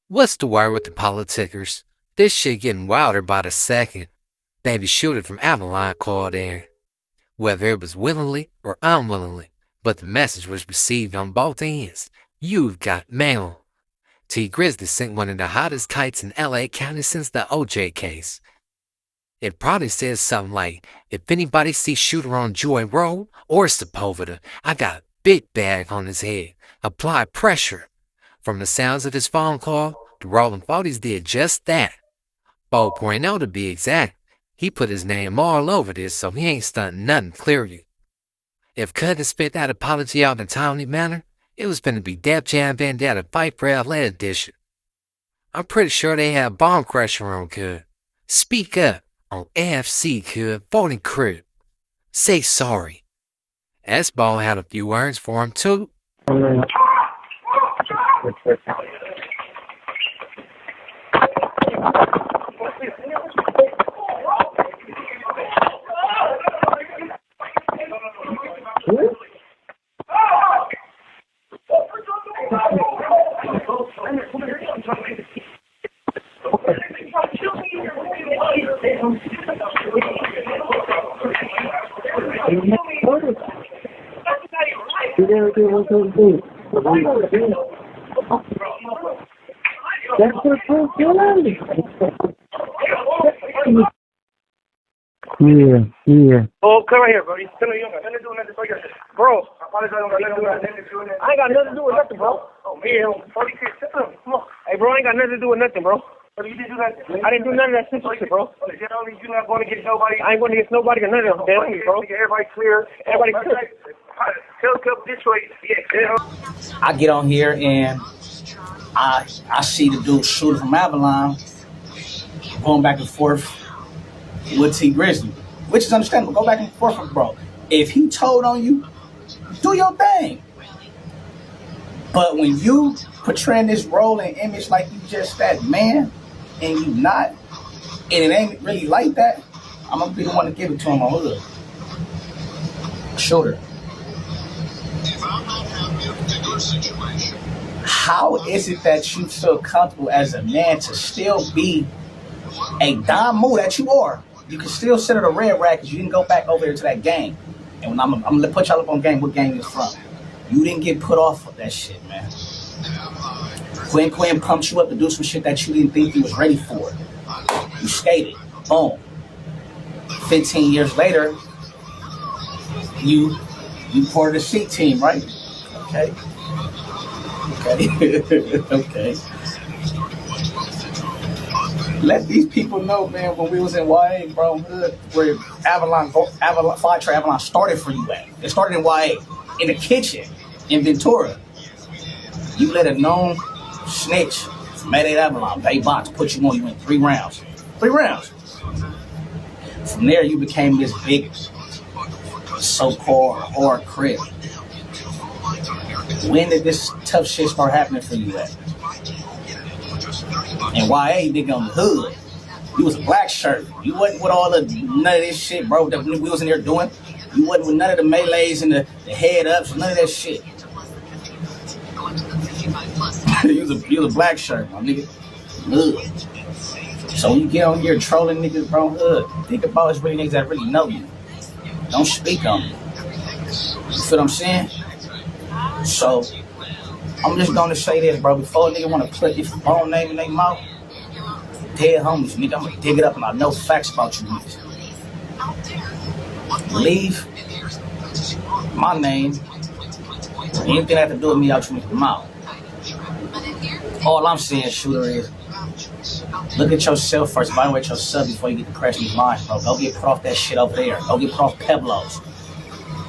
What's the word with the politickers? This shit getting wilder by the second. Baby Sh53ter from Avalon called in, whether it was willingly or unwillingly, but the message was received on both ends. You've got mail. T Grizzly sent one of the hottest kites in LA County since the OJ case. It probably says something like, if anybody sees Sh53ter on Joy Road or Sepulveda, I got a big bag on his head. Apply pressure. From the sounds of his phone call, the Rollin R40s did just that. 4.0 to be exact. He put his name all over this, so he ain't stunting nothing clearly. If Cud had spit that apology out in a timely manner, it was finna be Def Jam Vendetta Fight for LA edition. I'm pretty sure they have bomb crusher on Cud. Speak up on AFC Cud voting crib. Say sorry. S-Ball had a few words for him too. Yeah. Oh, come right here, bro. You got nothing to do with nothing. Bro, I apologize. I ain't got nothing to do with nothing, bro. Oh, man. Come on. Hey, bro, I ain't got nothing to do with nothing, bro. You didn't do that. I didn't do none of that simple shit, bro. You're not going to get nobody. I ain't going to get nobody or none of them damn things, bro. Everybody clear. Everybody clear. Tell Cup Detroit. Yeah. I get on here and I see the dude Sh53ter from Avalon going back and forth with T Grizzly, which is understandable. Go back and forth with bro. If he told on you, do your thing. But when you portraying this role and image like you just that man and you not, and it ain't really like that, I'm gonna be the one to give it to him on hood. Sh53ter. How is it that you feel comfortable as a man to still be a Don Moore that you are? You can still sit at a red rack because you didn't go back over there to that gang. And when I'm gonna put y'all up on game, what gang is from? You didn't get put off of that shit, man. Quinn pumped you up to do some shit that you didn't think you was ready for. You skated. Boom. 15 years later, you part of the C team, right? Okay. Okay. Let these people know, man, when we was in YA, bro, where Avalon started for you at. It started in YA, in the kitchen, in Ventura. You let a known snitch from 88 Avalon, Bay Box, put you on, you in 3 rounds. 3 rounds. From there, you became this big, so-called hard crib. When did this tough shit start happening for you at? And YA, nigga, on the hood, you was a black shirt. You wasn't with all the none of this shit, bro, that we was in there doing. You wasn't with none of the melees and the head ups, none of that shit. you was a black shirt, my nigga. Hood. So when you get on here trolling niggas, bro, hood, think about it's really niggas that really know you. Don't speak on me. You feel what I'm saying? So, I'm just gonna say this, bro. Before a nigga wanna put your phone name in their mouth, dead homies, nigga, I'm gonna dig it up and I know facts about you niggas. Leave my name, anything that have to do with me out your niggas' mouth. All I'm saying, Sh53ter, is look at yourself first, evaluate yourself before you get depressed in your mind, bro. Go get put off that shit over there. Go get put off Peblos.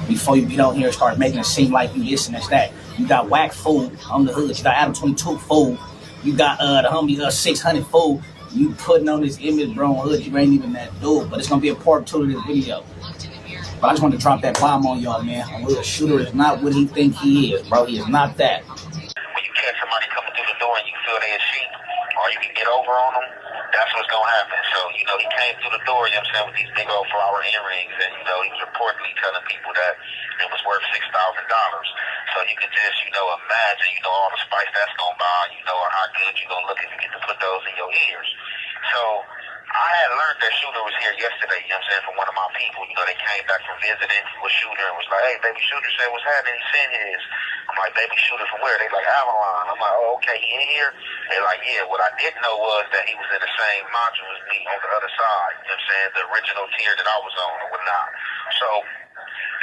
Before you get on here and start making it seem like you this and that. You got whack fool on the hood. You got Adam 22 fool. You got the homie 600 fool. You putting on this image, bro, on hood. You ain't even that dude. But it's going to be a part 2 to this video. But I just want to drop that bomb on y'all, man. Sh53ter is not what he think he is, bro. He is not that. When you catch somebody coming through the door and you feel they a sheep, or you can get over on them, that's what's going gonna happen. So, he came through the door, with these big old flower earrings, and, he was reportedly telling people that it was worth $6,000. So you could just, imagine, all the spice that's gonna buy, or how good you're gonna look if you get to put those in your ears. So I had learned that Shooter was here yesterday, from one of my people. They came back from visiting with Shooter and was like, hey, Baby Shooter said what's happening. He sent his. I'm like, Baby Shooter from where? They like, Avalon. I'm like, oh, okay, he in here? They like, yeah. What I didn't know was that he was in the same module as me on the other side, the original tier that I was on or whatnot. So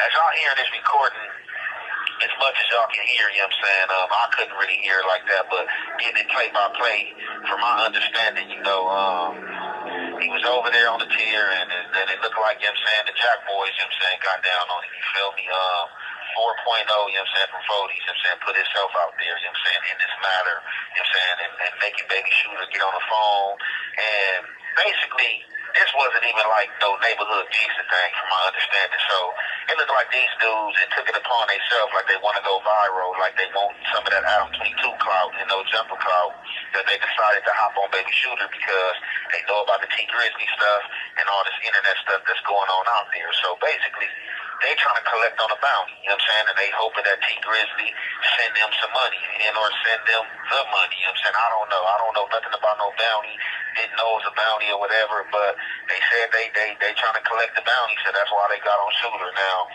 as y'all hearing this recording, as much as y'all can hear, I couldn't really hear it like that, but getting it play by play, from my understanding, he was over there on the tier, and it looked like, the Jack Boys, got down on it, you feel me? 4.0, from 40s, put himself out there, in this matter, and making Baby Shooter get on the phone, and basically, this wasn't even like no neighborhood gangster thing, from my understanding. So it looked like these dudes, it took it upon themselves, like they want to go viral, like they want some of that Adam 22 clout, jumper clout, that they decided to hop on Baby Shooter because they know about the T Grizzly stuff and all this internet stuff that's going on out there. So basically, they trying to collect on a bounty, and they hoping that T Grizzly send them some money or send them the money, I don't know. I don't know nothing about no bounty, didn't know it was a bounty or whatever, but they said they trying to collect the bounty, so that's why they got on Shooter. Now,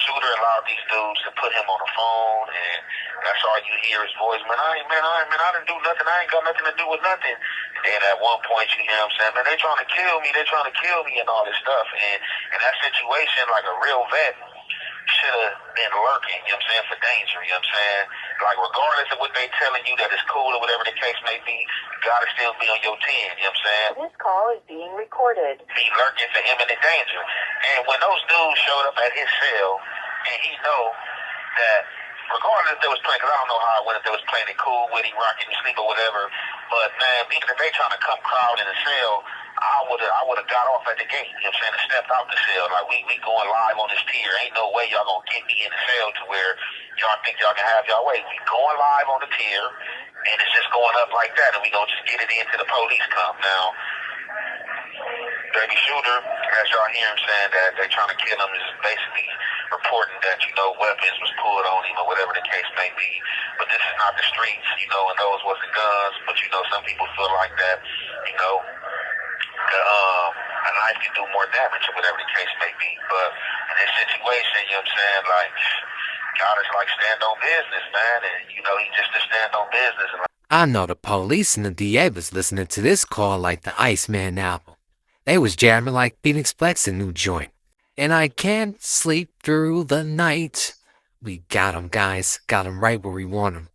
Shooter allowed these dudes to put him on the phone, and that's all you hear is voice, I didn't do nothing, I ain't got nothing to do with nothing. And then at one point you hear him saying, man, they trying to kill me, and all this stuff. And in that situation, like a real vet should have been lurking, for danger, Like, regardless of what they telling you that it's cool or whatever the case may be, you gotta still be on your 10, This call is being recorded. He lurking for imminent danger. And when those dudes showed up at his cell, and he know that regardless if they was playing, because I don't know how it went, if they was playing it cool with him, rocking him, sleep or whatever, but man, being that they trying to come crowd in the cell, I would have got off at the gate, and stepped out the cell. Like, we going live on this tier. Ain't no way y'all gonna get me in the cell to where y'all think y'all can have y'all way. We going live on the tier, and it's just going up like that, and we gonna just get it in till the police come. Now, Baby Shooter, as y'all hear him saying that they trying to kill him, is basically reporting that, weapons was pulled on him or whatever the case may be. But this is not the streets, and those wasn't guns. But, some people feel like that, a knife can do more damage or whatever the case may be. But in this situation, like, gotta stand on business, man. And, he just to stand on business. And I know the police and the DA was listening to this call like the Iceman album. They was jamming like Phoenix Flex's new joint. And I can't sleep through the night. We got 'em, guys. Got 'em right where we want 'em.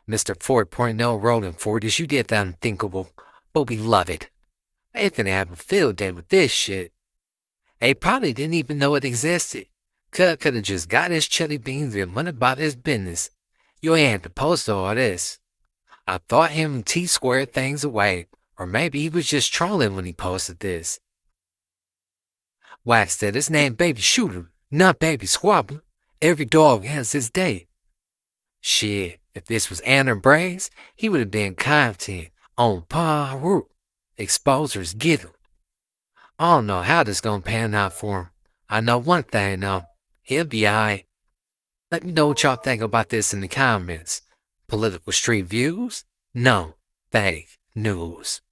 Mr. 4.0 Rollin 40s, you did that unthinkable, but we love it. They finna have a field day with this shit. They probably didn't even know it existed. Coulda just got his chili beans and went about his business. You ain't had to post all this. I thought him and T squared things away, or maybe he was just trolling when he posted this. Wax said his name Baby Shooter, not Baby Squabbler. Every dog has his day. Shit, if this was Anna Braves, he would have been content on par route. Exposers get him. I don't know how this gonna pan out for him. I know one thing though, he'll be alright. Let me know what y'all think about this in the comments. Political street views? No, fake news.